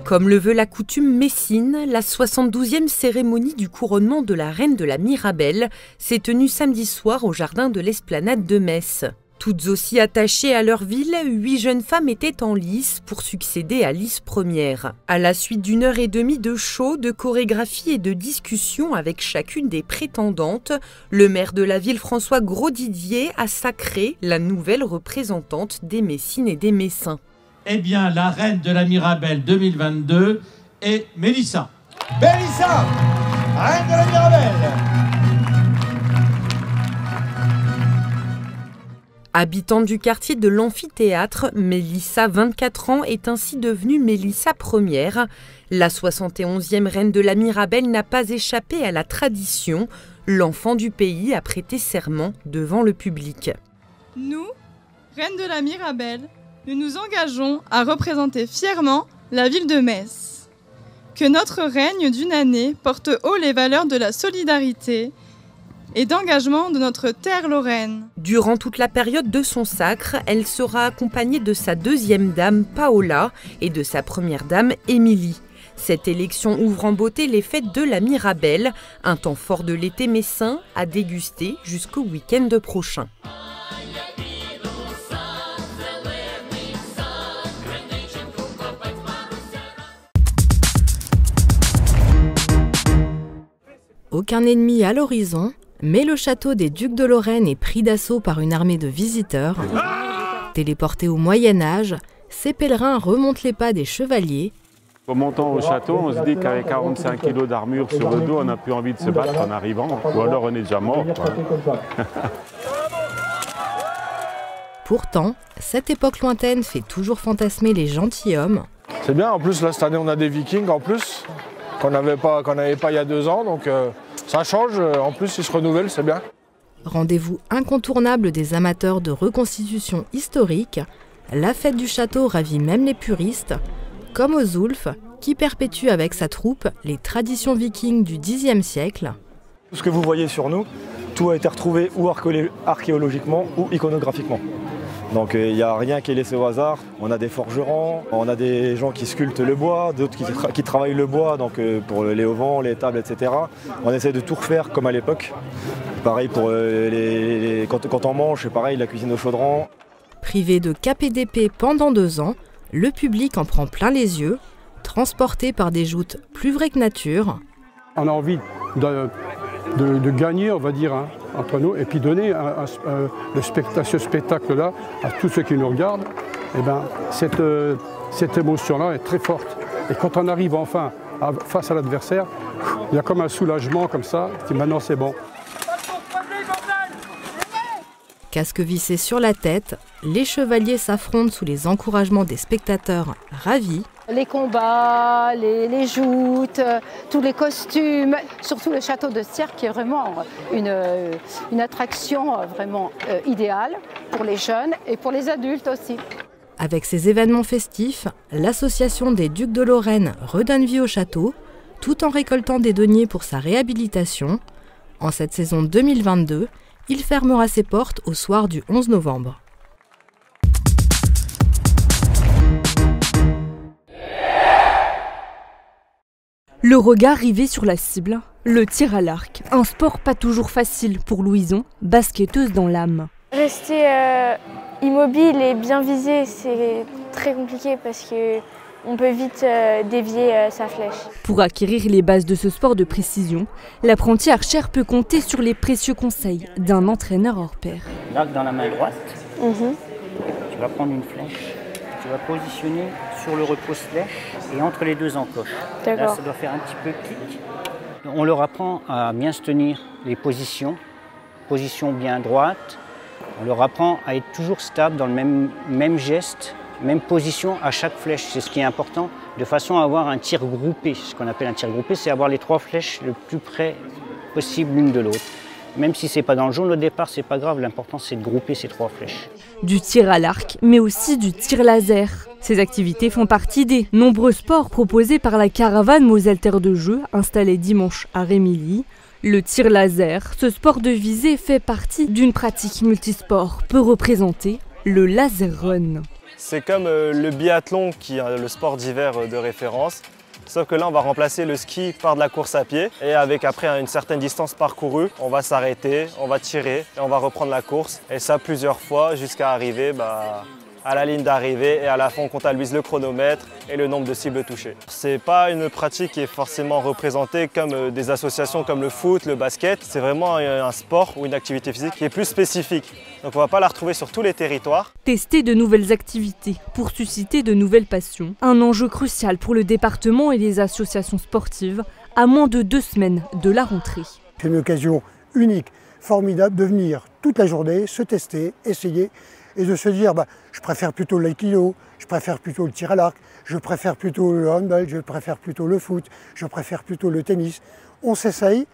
Comme le veut la coutume messine, la 72e cérémonie du couronnement de la reine de la Mirabelle s'est tenue samedi soir au jardin de l'Esplanade de Metz. Toutes aussi attachées à leur ville, 8 jeunes femmes étaient en lice pour succéder à Lys première. À la suite d'une heure et demie de show, de chorégraphie et de discussion avec chacune des prétendantes, le maire de la ville François Grosdidier a sacré la nouvelle représentante des Messines et des Messins. Eh bien, la reine de la Mirabelle 2022 est Mélissa. Mélissa, reine de la Mirabelle. Habitante du quartier de l'Amphithéâtre, Mélissa, 24 ans, est ainsi devenue Mélissa première. La 71e reine de la Mirabelle n'a pas échappé à la tradition. L'enfant du pays a prêté serment devant le public. Nous, reine de la Mirabelle, nous nous engageons à représenter fièrement la ville de Metz. Que notre règne d'une année porte haut les valeurs de la solidarité et d'engagement de notre terre lorraine. Durant toute la période de son sacre, elle sera accompagnée de sa deuxième dame Paola et de sa première dame Émilie. Cette élection ouvre en beauté les fêtes de la Mirabelle, un temps fort de l'été messin à déguster jusqu'au week-end prochain. Aucun ennemi à l'horizon, mais le château des Ducs de Lorraine est pris d'assaut par une armée de visiteurs. Téléportés au Moyen-Âge, ces pèlerins remontent les pas des chevaliers. En montant au château, on se dit qu'avec 45 kg d'armure sur le dos, on n'a plus envie de se battre en arrivant, ou alors on est déjà mort. Pourtant, cette époque lointaine fait toujours fantasmer les gentilshommes. C'est bien, en plus là, cette année on a des Vikings en plus, qu'on n'avait pas il y a 2 ans, donc ça change, en plus ils se renouvellent, c'est bien. Rendez-vous incontournable des amateurs de reconstitution historique, la fête du château ravit même les puristes, comme aux Zulf, qui perpétue avec sa troupe les traditions vikings du Xe siècle. Tout ce que vous voyez sur nous, tout a été retrouvé ou archéologiquement ou iconographiquement. Donc il n'y a rien qui est laissé au hasard. On a des forgerons, on a des gens qui sculptent le bois, d'autres qui travaillent le bois, donc pour les auvents, les tables, etc. On essaie de tout refaire comme à l'époque. Pareil pour quand on mange, c'est pareil, la cuisine au chaudron. Privé de cap et d'épée pendant 2 ans, le public en prend plein les yeux, transporté par des joutes plus vraies que nature. On a envie de gagner, on va dire, hein, entre nous, et puis donner ce spectacle-là à tous ceux qui nous regardent. Et ben, cette émotion-là est très forte. Et quand on arrive enfin face à l'adversaire, il y a comme un soulagement comme ça, qui maintenant c'est bon. Casque vissé sur la tête, les chevaliers s'affrontent sous les encouragements des spectateurs ravis. Les combats, les joutes, tous les costumes, surtout le château de Sierre qui est vraiment une attraction vraiment idéale pour les jeunes et pour les adultes aussi. Avec ces événements festifs, l'association des Ducs de Lorraine redonne vie au château, tout en récoltant des deniers pour sa réhabilitation. En cette saison 2022, il fermera ses portes au soir du 11 novembre. Le regard rivé sur la cible, le tir à l'arc, un sport pas toujours facile pour Louison, basketteuse dans l'âme. Rester immobile et bien visé, c'est très compliqué parce qu'on peut vite dévier sa flèche. Pour acquérir les bases de ce sport de précision, l'apprenti archère peut compter sur les précieux conseils d'un entraîneur hors pair. L'arc dans la main droite, tu vas prendre une flèche, tu vas positionner sur le repose-flèche et entre les 2 encoches. Là, ça doit faire un petit peu clic. On leur apprend à bien se tenir les positions bien droite. On leur apprend à être toujours stable dans le même geste, même position à chaque flèche. C'est ce qui est important, de façon à avoir un tir groupé. Ce qu'on appelle un tir groupé, c'est avoir les 3 flèches le plus près possible l'une de l'autre. Même si c'est pas dans le jaune au départ, c'est pas grave, l'important c'est de grouper ces 3 flèches. Du tir à l'arc, mais aussi du tir laser. Ces activités font partie des nombreux sports proposés par la caravane Moselle Terre de Jeu, installée dimanche à Rémilly. Le tir laser, ce sport de visée, fait partie d'une pratique multisport peu représentée, le laser run. C'est comme le biathlon qui est le sport d'hiver de référence. Sauf que là, on va remplacer le ski par de la course à pied. Et avec après une certaine distance parcourue, on va s'arrêter, on va tirer et on va reprendre la course. Et ça plusieurs fois jusqu'à arriver à la ligne d'arrivée. Et à la fin, on comptabilise le chronomètre et le nombre de cibles touchées. C'est pas une pratique qui est forcément représentée comme des associations comme le foot, le basket. C'est vraiment un sport ou une activité physique qui est plus spécifique. Donc on ne va pas la retrouver sur tous les territoires. Tester de nouvelles activités pour susciter de nouvelles passions. Un enjeu crucial pour le département et les associations sportives à moins de 2 semaines de la rentrée. C'est une occasion unique, formidable de venir toute la journée, se tester, essayer et de se dire je préfère plutôt l'aïkido, je préfère plutôt le tir à l'arc, je préfère plutôt le handball, je préfère plutôt le foot, je préfère plutôt le tennis. On s'essaye,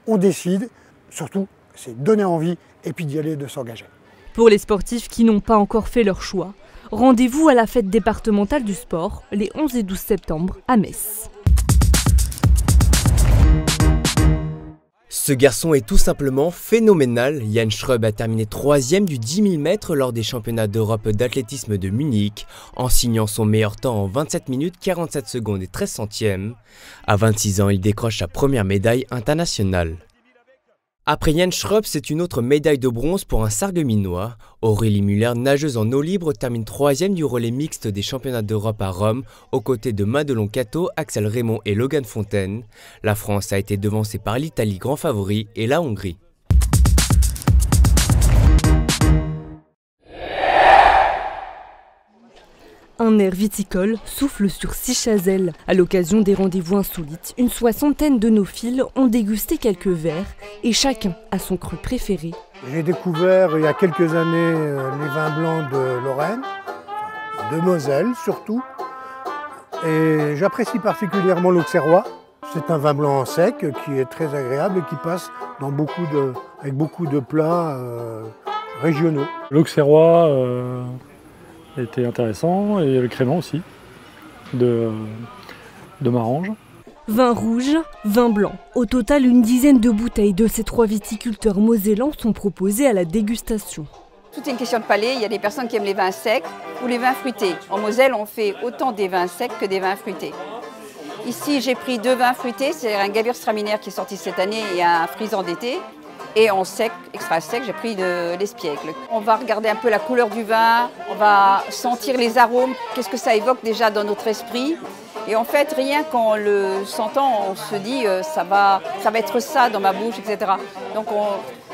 on décide, surtout c'est donner envie et puis d'y aller, de s'engager. Pour les sportifs qui n'ont pas encore fait leur choix, rendez-vous à la fête départementale du sport les 11 et 12 septembre à Metz. Ce garçon est tout simplement phénoménal. Jan Schröb a terminé 3e du 10 000 mètres lors des championnats d'Europe d'athlétisme de Munich, en signant son meilleur temps en 27 minutes 47 secondes et 13 centièmes. À 26 ans, il décroche sa première médaille internationale. Après Jan Schröb, c'est une autre médaille de bronze pour un Sarregueminois. Aurélie Muller, nageuse en eau libre, termine 3e du relais mixte des championnats d'Europe à Rome, aux côtés de Madelon Cato, Axel Raymond et Logan Fontaine. La France a été devancée par l'Italie, grand favori, et la Hongrie. Un air viticole souffle sur Sichazel. À l'occasion des rendez-vous insolites, une 60aine d'œnophiles ont dégusté quelques verres et chacun a son cru préféré. J'ai découvert il y a quelques années les vins blancs de Lorraine, de Moselle surtout, et j'apprécie particulièrement l'Auxerrois. C'est un vin blanc sec qui est très agréable et qui passe dans avec beaucoup de plats régionaux. L'Auxerrois était intéressant et le crément aussi de Marange. Vin rouge, vin blanc. Au total, une dizaine de bouteilles de ces 3 viticulteurs mosellans sont proposées à la dégustation. Tout est une question de palais. Il y a des personnes qui aiment les vins secs ou les vins fruités. En Moselle, on fait autant des vins secs que des vins fruités. Ici, j'ai pris 2 vins fruités. C'est un Gewürztraminer qui est sorti cette année et un Frisant d'été. Et en sec, extra sec, j'ai pris de l'espiègle. On va regarder un peu la couleur du vin, on va sentir les arômes, qu'est-ce que ça évoque déjà dans notre esprit. Et en fait, rien qu'en le sentant, on se dit ça va être ça dans ma bouche, etc. Donc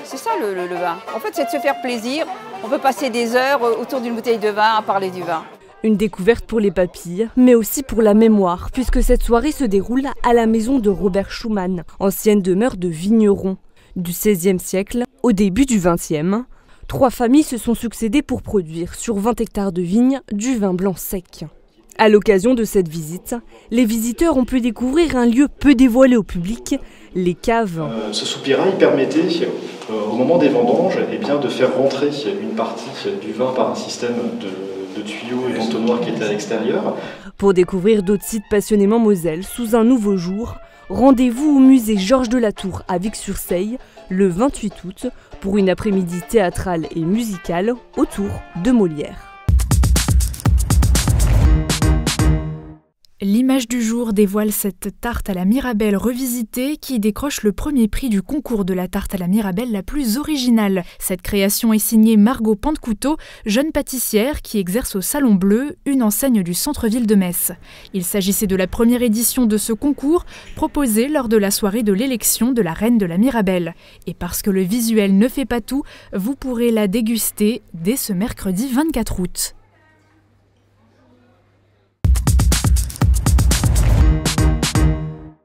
c'est ça le vin. En fait, c'est de se faire plaisir. On peut passer des heures autour d'une bouteille de vin à parler du vin. Une découverte pour les papilles, mais aussi pour la mémoire, puisque cette soirée se déroule à la maison de Robert Schumann, ancienne demeure de vignerons. Du XVIe siècle au début du XXe, 3 familles se sont succédées pour produire sur 20 hectares de vignes du vin blanc sec. À l'occasion de cette visite, les visiteurs ont pu découvrir un lieu peu dévoilé au public, les caves. Ce soupirin il permettait, au moment des vendanges, de faire rentrer une partie du vin par un système de tuyaux et d'entonnoirs qui étaient à l'extérieur. Pour découvrir d'autres sites passionnément Moselle sous un nouveau jour, rendez-vous au musée Georges de la Tour à Vic-sur-Seille le 28 août pour une après-midi théâtrale et musicale autour de Molière. L'image du jour dévoile cette tarte à la Mirabelle revisitée qui décroche le premier prix du concours de la tarte à la Mirabelle la plus originale. Cette création est signée Margot Pantecouteau, jeune pâtissière qui exerce au Salon Bleu, une enseigne du centre-ville de Metz. Il s'agissait de la première édition de ce concours proposé lors de la soirée de l'élection de la reine de la Mirabelle. Et parce que le visuel ne fait pas tout, vous pourrez la déguster dès ce mercredi 24 août.